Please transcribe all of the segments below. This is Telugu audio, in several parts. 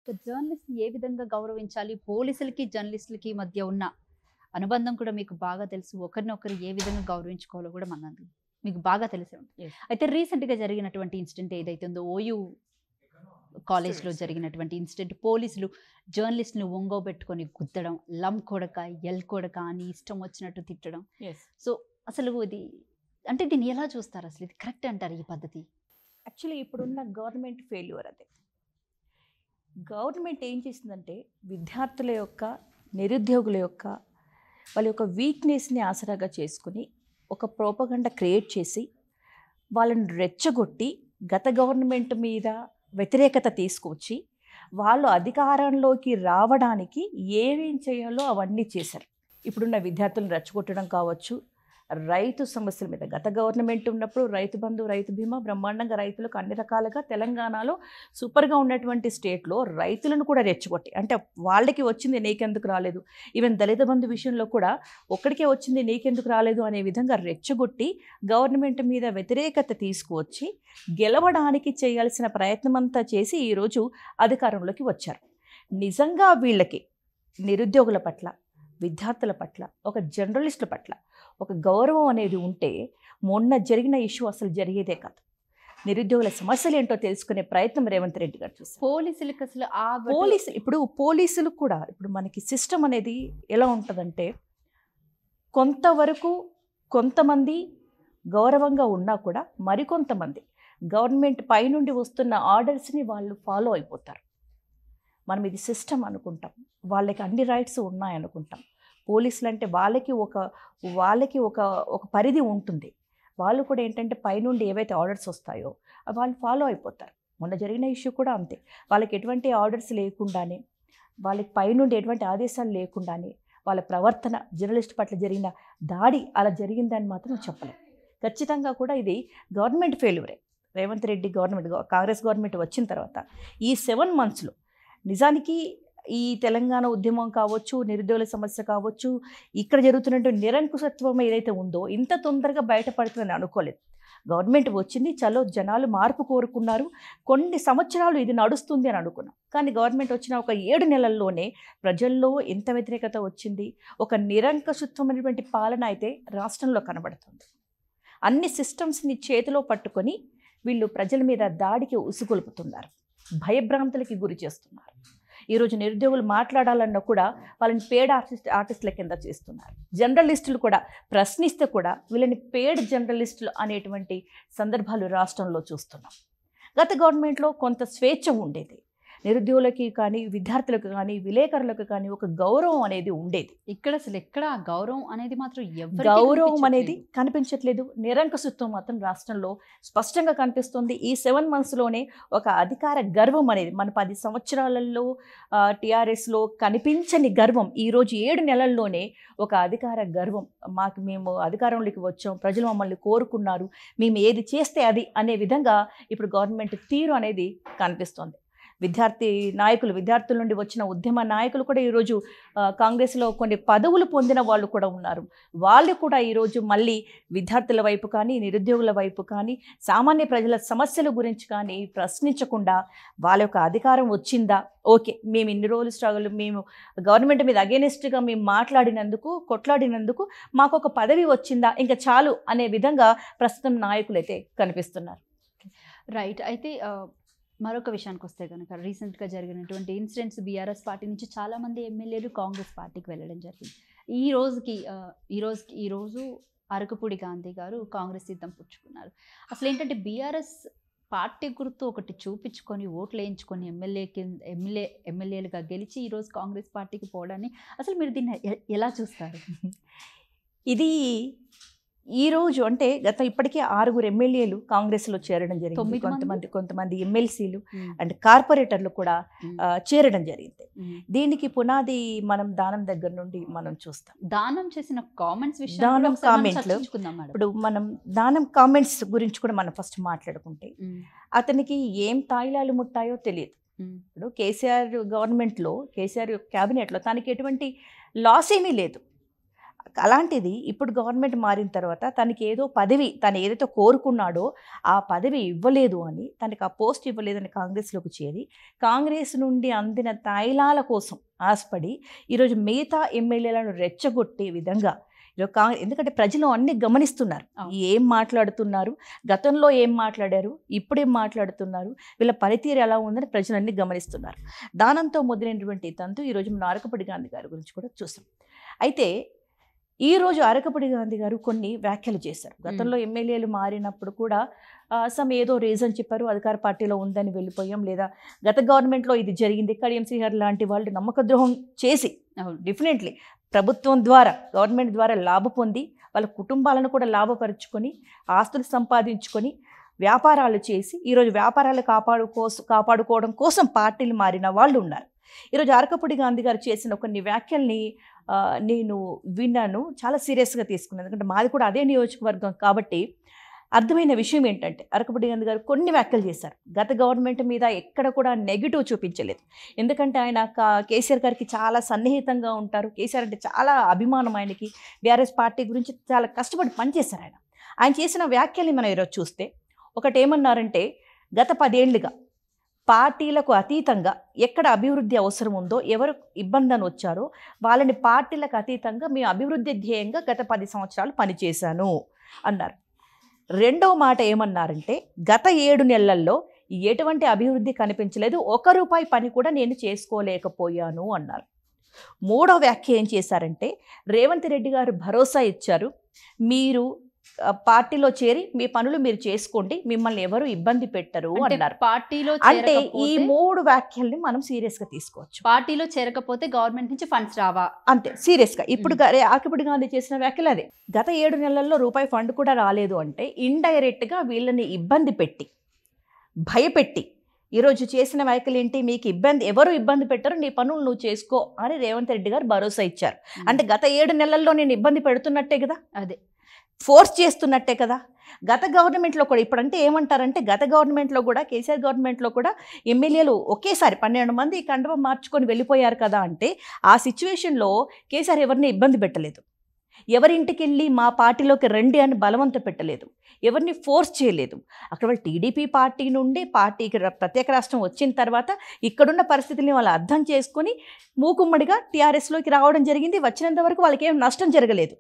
ఒక జర్నలిస్ట్‌ని ఏ విధంగా గౌరవించాలి? పోలీసులకి, జర్నలిస్టులకి మధ్య ఉన్న అనుబంధం కూడా మీకు బాగా తెలుసు. ఒకరినొకరు ఏ విధంగా గౌరవించుకోవాలో కూడా మీకు బాగా తెలిసే ఉంటుంది. యెస్. అయితే రీసెంట్‌గా జరిగినటువంటి ఇన్సిడెంట్ ఏదైతే ఉందో ఓయూ కాలేజ్‌లో స్టూడెంట్స్. జరిగినటువంటి ఇన్సిడెంట్ పోలీసులు జర్నలిస్ట్‌ని ఒంగోబెట్టుకొని గుద్దడం, లం కొడక, ఎల్ కొడక అని ఇష్టం వచ్చినట్టు తిట్టడం. యెస్. సో, అసలు ఇది అంటే దీన్ని ఎలా చూస్తారు అసలు? ఇది కరెక్ట్ అంటారా ఈ పద్ధతి? యాక్చువల్లీ ఇప్పుడున్న గవర్నమెంట్ ఫెయిల్యూర్ అది. గవర్నమెంట్ ఏం చేసిందంటే విద్యార్థుల యొక్క, నిరుద్యోగుల యొక్క, వాళ్ళ యొక్క వీక్‌నెస్‌ని ఆసరాగా చేసుకొని ఒక ప్రోపగండా క్రియేట్ చేసి వాళ్ళని రెచ్చగొట్టి గత గవర్నమెంట్ మీద వ్యతిరేకత తీసుకొచ్చి వాళ్ళు అధికారంలోకి రావడానికి ఏమేం చేయాలో అవన్నీ చేశారు. ఇప్పుడున్న విద్యార్థులను రెచ్చగొట్టడం కావచ్చు, రైతు సమస్యల మీద గత గవర్నమెంట్ ఉన్నప్పుడు రైతు బంధు, రైతు బీమా బ్రహ్మాండంగా రైతులకు అన్ని రకాలుగా తెలంగాణలో సూపర్గా ఉన్నటువంటి స్టేట్లో రైతులను కూడా రెచ్చగొట్టి, అంటే వాళ్ళకి వచ్చింది నీకెందుకు రాలేదు, ఈవెన్ దళిత బంధు విషయంలో కూడా ఒక్కడికే వచ్చింది నీకెందుకు రాలేదు అనే విధంగా రెచ్చగొట్టి గవర్నమెంట్ మీద వ్యతిరేకత తీసుకువచ్చి గెలవడానికి చేయాల్సిన ప్రయత్నమంతా చేసి ఈరోజు అధికారంలోకి వచ్చారు. నిజంగా వీళ్ళకి నిరుద్యోగుల పట్ల, విద్యార్థుల పట్ల, ఒక జర్నలిస్టుల పట్ల ఒక గౌరవం అనేది ఉంటే మొన్న జరిగిన ఇష్యూ అసలు జరిగేదే కాదు. నిరుద్యోగుల సమస్యలు ఏంటో తెలుసుకునే ప్రయత్నం రేవంత్ రెడ్డి గారు చూశారు. పోలీసులకి అసలు పోలీసులు కూడా ఇప్పుడు మనకి సిస్టమ్ అనేది ఎలా ఉంటుందంటే కొంతవరకు కొంతమంది గౌరవంగా ఉన్నా కూడా మరికొంతమంది గవర్నమెంట్ పైనుండి వస్తున్న ఆర్డర్స్ని వాళ్ళు ఫాలో అయిపోతారు. మనం ఇది సిస్టమ్ అనుకుంటాం, వాళ్ళకి అన్ని రైట్స్ ఉన్నాయనుకుంటాం. పోలీసులు అంటే వాళ్ళకి ఒక పరిధి ఉంటుంది. వాళ్ళు కూడా ఏంటంటే పైనుండి ఏవైతే ఆర్డర్స్ వస్తాయో అవి వాళ్ళు ఫాలో అయిపోతారు. మొన్న జరిగిన ఇష్యూ కూడా అంతే. వాళ్ళకి ఎటువంటి ఆర్డర్స్ లేకుండానే, వాళ్ళకి పైనుండి ఎటువంటి ఆదేశాలు లేకుండానే వాళ్ళ ప్రవర్తన, జర్నలిస్ట్ పట్ల జరిగిన దాడి అలా జరిగిందని మాత్రం చెప్పలేం. ఖచ్చితంగా కూడా ఇది గవర్నమెంట్ ఫెయిల్యూరే. రేవంత్ రెడ్డి గవర్నమెంట్, కాంగ్రెస్ గవర్నమెంట్ వచ్చిన తర్వాత ఈ 7 monthsలో నిజానికి ఈ తెలంగాణ ఉద్యమం కావచ్చు, నిరుద్యోగుల సమస్య కావచ్చు, ఇక్కడ జరుగుతున్నటువంటి నిరంకుశత్వం ఏదైతే ఉందో ఇంత తొందరగా బయటపడుతుందని అనుకోలేదు. గవర్నమెంట్ వచ్చింది, చలో జనాలు మార్పు కోరుకున్నారు, కొన్ని సంవత్సరాలు ఇది నడుస్తుంది అని అనుకున్నాం. కానీ గవర్నమెంట్ వచ్చిన ఒక 7 నెలల్లోనే ప్రజల్లో ఎంత వ్యతిరేకత వచ్చింది. ఒక నిరంకుశత్వమైనటువంటి పాలన అయితే రాష్ట్రంలో కనబడుతుంది. అన్ని సిస్టమ్స్ని చేతిలో పట్టుకొని వీళ్ళు ప్రజల మీద దాడికి ఉసుగొలుపుతున్నారు, భయభ్రాంతులకి గురి చేస్తున్నారు. ఈరోజు నిరుద్యోగులు మాట్లాడాలన్నా కూడా వాళ్ళని పేడ్ ఆర్టిస్టుల కింద చేస్తున్నారు. జర్నలిస్టులు కూడా ప్రశ్నిస్తే కూడా వీళ్ళని పేడ్ జర్నలిస్టులు అనేటువంటి సందర్భాలు రాష్ట్రంలో చూస్తున్నాం. గత గవర్నమెంట్లో కొంత స్వేచ్ఛ ఉండేది. నిరుద్యోగులకి కానీ, విద్యార్థులకు కానీ, విలేకరులకు కానీ ఒక గౌరవం అనేది ఉండేది. ఇక్కడ అసలు ఎక్కడ ఆ గౌరవం అనేది మాత్రం గౌరవం అనేది కనిపించట్లేదు. నిరంకుశత్వం మాత్రం రాష్ట్రంలో స్పష్టంగా కనిపిస్తుంది. ఈ 7 monthsలోనే ఒక అధికార గర్వం అనేది మన 10 సంవత్సరాలలో టీఆర్ఎస్లో కనిపించని గర్వం ఈరోజు 7 నెలల్లోనే ఒక అధికార గర్వం. మేము అధికారంలోకి వచ్చాం, ప్రజలు మమ్మల్ని కోరుకున్నారు, మేము ఏది చేస్తే అది అనే విధంగా ఇప్పుడు గవర్నమెంట్ తీరు అనేది కనిపిస్తుంది. విద్యార్థుల నుండి వచ్చిన ఉద్యమ నాయకులు కూడా ఈరోజు కాంగ్రెస్లో కొన్ని పదవులు పొందిన వాళ్ళు కూడా ఉన్నారు. వాళ్ళు కూడా ఈరోజు మళ్ళీ విద్యార్థుల వైపు కానీ, నిరుద్యోగుల వైపు కానీ, సామాన్య ప్రజల సమస్యల గురించి కానీ ప్రశ్నించకుండా వాళ్ళ యొక్క అధికారం వచ్చిందా, ఓకే మేము ఇన్ని రోజులు స్ట్రగుల్, మేము గవర్నమెంట్ మీద అగేనిస్ట్గా మేము మాట్లాడినందుకు, కొట్లాడినందుకు మాకు ఒక పదవి వచ్చిందా, ఇంకా చాలు అనే విధంగా ప్రస్తుతం నాయకులు అయితే కనిపిస్తున్నారు. రైట్. అయితే మరొక విషయానికి వస్తే కనుక రీసెంట్గా జరిగినటువంటి ఇన్సిడెంట్స్ బీఆర్ఎస్ పార్టీ నుంచి చాలామంది ఎమ్మెల్యేలు కాంగ్రెస్ పార్టీకి వెళ్ళడం జరిగింది. ఈరోజు అరకపూడి గాంధీ గారు కాంగ్రెస్ తీర్థం పుచ్చుకున్నారు. అసలు ఏంటంటే బీఆర్ఎస్ పార్టీ గుర్తు ఒకటి చూపించుకొని ఓట్లు వేయించుకొని ఎమ్మెల్యేలుగా గెలిచి ఈరోజు కాంగ్రెస్ పార్టీకి పోవడాన్ని అసలు మీరు దీన్ని ఎలా చూస్తారు? ఇది ఈరోజు అంటే ఇప్పటికే 6 ఎమ్మెల్యేలు కాంగ్రెస్లో చేరడం జరిగింది. కొంతమంది ఎమ్మెల్సీలు అండ్ కార్పొరేటర్లు కూడా చేరడం జరిగింది. దీనికి పునాది మనం దానం దగ్గర నుండి మనం చూస్తాం. దానం చేసిన కామెంట్స్ ఇప్పుడు మనం దానం కామెంట్స్ గురించి కూడా మనం ఫస్ట్ మాట్లాడుకుంటే అతనికి ఏం తాయిలాలు ముట్టాయో తెలియదు. ఇప్పుడు కేసీఆర్ గవర్నమెంట్లో, కేసీఆర్ క్యాబినెట్లో తనకి ఎటువంటి లాస్ ఏమీ లేదు. అలాంటిది ఇప్పుడు గవర్నమెంట్ మారిన తర్వాత తనకి ఏదో పదవి తను ఏదైతే కోరుకున్నాడో ఆ పదవి ఇవ్వలేదు అని, తనకి ఆ పోస్ట్ ఇవ్వలేదని కాంగ్రెస్లోకి చేరి కాంగ్రెస్ నుండి అందిన తాయిలాల కోసం ఆశపడి ఈరోజు మిగతా ఎమ్మెల్యేలను రెచ్చగొట్టే విధంగా ఎందుకంటే ప్రజలు అన్ని గమనిస్తున్నారు, ఏం మాట్లాడుతున్నారు, గతంలో ఏం మాట్లాడారు, ఇప్పుడేం మాట్లాడుతున్నారు, వీళ్ళ పనితీరు ఎలా ఉందని ప్రజలు అన్ని గమనిస్తున్నారు. దానంతో మొదలైనటువంటి తంతు ఈరోజు మన అరకపూడి గాంధీ గారి గురించి కూడా చూసాం. అయితే ఈరోజు అరకపూడి గాంధీ గారు కొన్ని వ్యాఖ్యలు చేశారు. గతంలో ఎమ్మెల్యేలు మారినప్పుడు కూడా సమ్ ఏదో రీజన్ చెప్పారు, అధికార పార్టీలో ఉందని వెళ్ళిపోయాం, లేదా గత గవర్నమెంట్లో ఇది జరిగింది, కడియం శ్రీహరి లాంటి వాళ్ళు నమ్మక ద్రోహం చేసి డెఫినెట్లీ ప్రభుత్వం ద్వారా గవర్నమెంట్ ద్వారా లాభ పొంది వాళ్ళ కుటుంబాలను కూడా లాభపరుచుకొని ఆస్తులు సంపాదించుకొని వ్యాపారాలు చేసి ఈరోజు వ్యాపారాలు కాపాడుకోవడం కోసం పార్టీలు మారిన వాళ్ళు ఉన్నారు. ఈరోజు అరకపూడి గాంధీ గారు చేసిన కొన్ని వ్యాఖ్యల్ని నేను విన్నాను, చాలా సీరియస్గా తీసుకున్నాను. ఎందుకంటే మాది కూడా అదే నియోజకవర్గం కాబట్టి అర్థమైన విషయం ఏంటంటే అరకపూడి గాంధీ గారు కొన్ని వ్యాఖ్యలు చేశారు. గత గవర్నమెంట్ మీద ఎక్కడ కూడా నెగిటివ్ చూపించలేదు. ఎందుకంటే ఆయన కేసీఆర్ గారికి చాలా సన్నిహితంగా ఉంటారు. కేసీఆర్ అంటే చాలా అభిమానం ఆయనకి. బీఆర్ఎస్ పార్టీ గురించి చాలా కష్టపడి పనిచేశారు ఆయన. ఆయన చేసిన వ్యాఖ్యల్ని మనం ఈరోజు చూస్తే ఒకటి ఏమన్నారంటే, గత 10 ఏళ్లుగా పార్టీలకు అతీతంగా ఎక్కడ అభివృద్ధి అవసరం ఉందో, ఎవరు ఇబ్బంది అని వచ్చారో వాళ్ళని పార్టీలకు అతీతంగా మేము అభివృద్ధి ధ్యేయంగా గత 10 సంవత్సరాలు పనిచేశాను అన్నారు. రెండవ మాట ఏమన్నారంటే, గత 7 నెలల్లో ఎటువంటి అభివృద్ధి కనిపించలేదు, 1 రూపాయి పని కూడా నేను చేసుకోలేకపోయాను అన్నారు. మూడో వ్యాఖ్య ఏం చేశారంటే, రేవంత్ రెడ్డి గారు భరోసా ఇచ్చారు, మీరు పార్టీలో చేరి మీ పనులు మీరు చేసుకోండి, మిమ్మల్ని ఎవరు ఇబ్బంది పెట్టరు అన్నారు. పార్టీలో అంటే ఈ 3 వ్యాఖ్యల్ని మనం సీరియస్గా తీసుకోవచ్చు. పార్టీలో చేరకపోతే గవర్నమెంట్ నుంచి ఫండ్స్ రావా, అంతే సీరియస్గా. ఇప్పుడు అరకపూడి గాంధీ చేసిన వ్యాఖ్యలు అదే. గత 7 నెలల్లో రూపాయి ఫండ్ కూడా రాలేదు అంటే ఇండైరెక్ట్గా వీళ్ళని ఇబ్బంది పెట్టి భయపెట్టి ఈరోజు చేసిన వ్యాఖ్యలు ఏంటి, మీకు ఎవరు ఇబ్బంది పెట్టరు, నీ పనులు నువ్వు చేసుకో అని రేవంత్ రెడ్డి గారు భరోసా ఇచ్చారు. అంటే గత 7 నెలల్లో నేను ఇబ్బంది పెడుతున్నట్టే కదా, అదే ఫోర్స్ చేస్తున్నట్టే కదా. గత గవర్నమెంట్లో కూడా ఇప్పుడంటే ఏమంటారంటే, గత గవర్నమెంట్లో కూడా కేసీఆర్ గవర్నమెంట్లో కూడా ఎమ్మెల్యేలు ఒకేసారి 12 మంది కండువ మార్చుకొని వెళ్ళిపోయారు కదా. అంటే ఆ సిచ్యువేషన్లో కేసీఆర్ ఎవరిని ఇబ్బంది పెట్టలేదు, ఎవరింటికి వెళ్ళి మా పార్టీలోకి రండి అని బలవంత పెట్టలేదు, ఎవరిని ఫోర్స్ చేయలేదు. అక్కడ వాళ్ళు టీడీపీ పార్టీ నుండి పార్టీకి ప్రత్యేక రాష్ట్రం వచ్చిన తర్వాత ఇక్కడున్న పరిస్థితుల్ని వాళ్ళు అర్థం చేసుకొని మూకుమ్మడిగా టీఆర్ఎస్లోకి రావడం జరిగింది. వచ్చినంత వరకు వాళ్ళకి ఏం నష్టం జరగలేదు.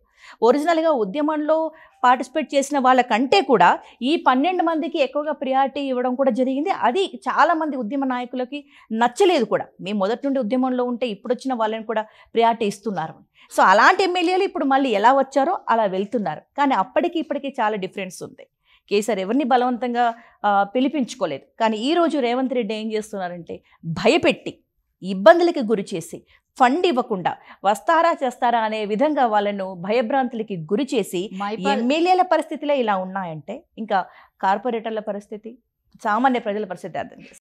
ఒరిజినల్గా ఉద్యమంలో పార్టిసిపేట్ చేసిన వాళ్ళకంటే కూడా ఈ 12 మందికి ఎక్కువగా ప్రియారిటీ ఇవ్వడం కూడా జరిగింది. అది చాలామంది ఉద్యమ నాయకులకి నచ్చలేదు కూడా. మేము మొదటి నుండి ఉద్యమంలో ఉంటే ఇప్పుడు వచ్చిన వాళ్ళని కూడా ప్రియారిటీ ఇస్తున్నారు. సో అలాంటి ఎమ్మెల్యేలు ఇప్పుడు మళ్ళీ ఎలా వచ్చారో అలా వెళ్తున్నారు. కానీ అప్పటికి ఇప్పటికీ చాలా డిఫరెన్స్ ఉంది. కేసీఆర్ ఎవరిని బలవంతంగా పిలిపించుకోలేదు. కానీ ఈరోజు రేవంత్ రెడ్డి ఏం చేస్తున్నారంటే, భయపెట్టి ఇబ్బందులకి గురి చేసి ఫండ్ ఇవ్వకుండా వస్తారా చేస్తారా అనే విధంగా వాళ్ళను భయభ్రాంతులకి గురి చేసి ఎమ్మెల్యేల పరిస్థితులే ఇలా ఉన్నాయంటే ఇంకా కార్పొరేటర్ల పరిస్థితి, సామాన్య ప్రజల పరిస్థితి అర్థం చేస్తారు.